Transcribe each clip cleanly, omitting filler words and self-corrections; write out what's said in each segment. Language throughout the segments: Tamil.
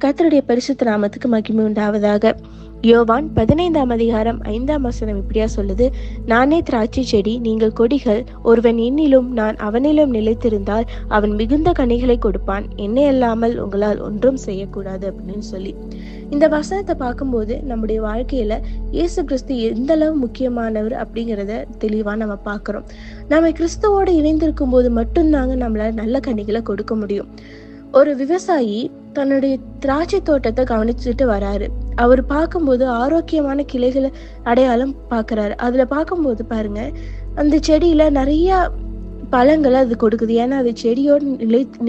கர்த்தருடைய பரிசுத்த நாமத்துக்கு மகிமை உண்டாவதாக. யோவான் 15:5 இப்படியா சொல்லுது, நானே திராட்சை செடி, நீங்கள் கொடிகள். ஒருவன் என்னிலும் நான் அவனிலும் நிலைத்திருந்தால் அவன் மிகுந்த கனிகளை கொடுப்பான். என்னை அல்லாமல் உங்களால் ஒன்றும் செய்யக்கூடாது அப்படின்னு சொல்லி இந்த வசனத்தை பார்க்கும்போது நம்முடைய வாழ்க்கையில இயேசு கிறிஸ்து எந்த அளவு முக்கியமானவர் அப்படிங்கிறத தெளிவா நம்ம பார்க்கிறோம். நம்ம கிறிஸ்துவோடு இணைந்திருக்கும் போது மட்டும்தாங்க நம்மளால நல்ல கனிகளை கொடுக்க முடியும். ஒரு விவசாயி தன்னுடைய திராட்சை தோட்டத்தை கவனிச்சுட்டு வராரு. அவர் பார்க்கும்போது ஆரோக்கியமான கிளைகளை அடையாளம் பார்க்கறாரு. அதுல பார்க்கும்போது பாருங்க, அந்த செடியில நிறைய பழங்களை அது கொடுக்குது. ஏன்னா அது செடியோடு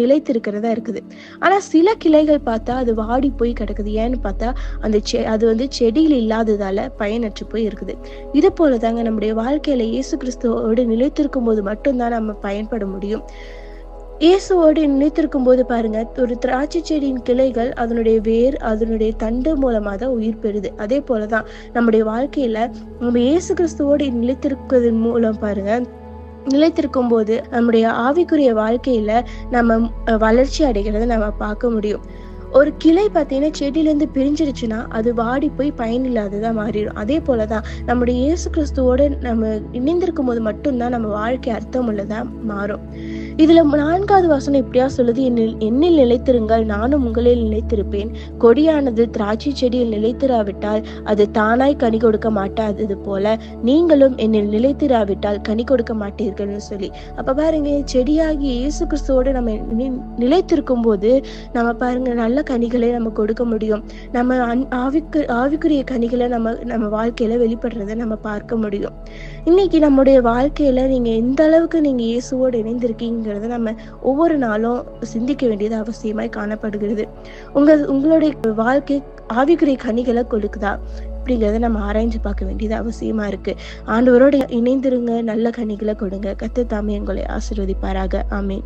நிலைத்திருக்கிறதா இருக்குது. ஆனா சில கிளைகள் பார்த்தா அது வாடி போய் கிடக்குது. ஏன்னு பார்த்தா அது செடியில் இல்லாததால பயனற்று போய் இருக்குது. இது போலதாங்க நம்முடைய வாழ்க்கையில இயேசு கிறிஸ்துவோடு நிலைத்திருக்கும் போது மட்டும்தான் நம்ம பயன்பட முடியும். இயேசுவோடு நிலைத்திருக்கும் போது பாருங்க, ஒரு திராட்சை செடியின் கிளைகள் அதனுடைய வேர், அதனுடைய தண்டு மூலமா தான் உயிர் பெறுது. அதே போலதான் நம்முடைய வாழ்க்கையில நம்ம இயேசு கிறிஸ்துவோடு நிலைத்திருப்பதன் மூலம் பாருங்க, நிலைத்திருக்கும் போது நம்முடைய ஆவிக்குரிய வாழ்க்கையில நம்ம வளர்ச்சி அடைகிறத நம்ம பார்க்க முடியும். ஒரு கிளை பார்த்தீங்கன்னா செடியிலேருந்து பிரிஞ்சிருச்சுன்னா அது வாடி போய் பயனில்லாததா மாறிடும். அதே போலதான் நம்முடைய இயேசு கிறிஸ்துவோட நம்ம இணைந்திருக்கும் போது மட்டும்தான் நம்ம வாழ்க்கை அர்த்தம் உள்ளதா மாறும். இதுல 4வது வசனம் இப்படியா சொல்லுது, என்னில் நிலைத்திருங்கள், நானும் உங்களில் நிலைத்திருப்பேன். கொடியானது திராட்சை செடியில் நிலைத்திராவிட்டால் அது தானாய் கனி கொடுக்க மாட்டாதது போல நீங்களும் என்னில் நிலைத்திராவிட்டால் கனி கொடுக்க மாட்டீர்கள்னு சொல்லி. அப்ப பாருங்க, செடியாகி இயேசு கிறிஸ்துவோட நம்ம நிலைத்திருக்கும் போது நம்ம பாருங்க நல்ல கனிகளை நம்ம கொடுக்க முடியும். நம்ம ஆவிக்குரிய கனிகளை நம்ம வாழ்க்கையில வெளிப்படுறத நம்ம பார்க்க முடியும். இன்னைக்கு நம்முடைய வாழ்க்கையில நீங்க எந்த அளவுக்கு நீங்க இயேசுவோடு இணைந்திருக்கீங்கிறத நம்ம ஒவ்வொரு நாளும் சிந்திக்க வேண்டியது அவசியமாய் காணப்படுகிறது. உங்களுடைய வாழ்க்கை ஆவிக்குரிய கனிகளை கொடுக்குதா அப்படிங்கிறத நம்ம ஆராய்ஞ்சு பார்க்க வேண்டியது அவசியமா இருக்கு. ஆண்டவரோடு இணைந்திருங்க, நல்ல கனிகளை கொடுங்க. கர்த்தர் தாமே உங்களை ஆசீர்வதிப்பாராக. ஆமென்.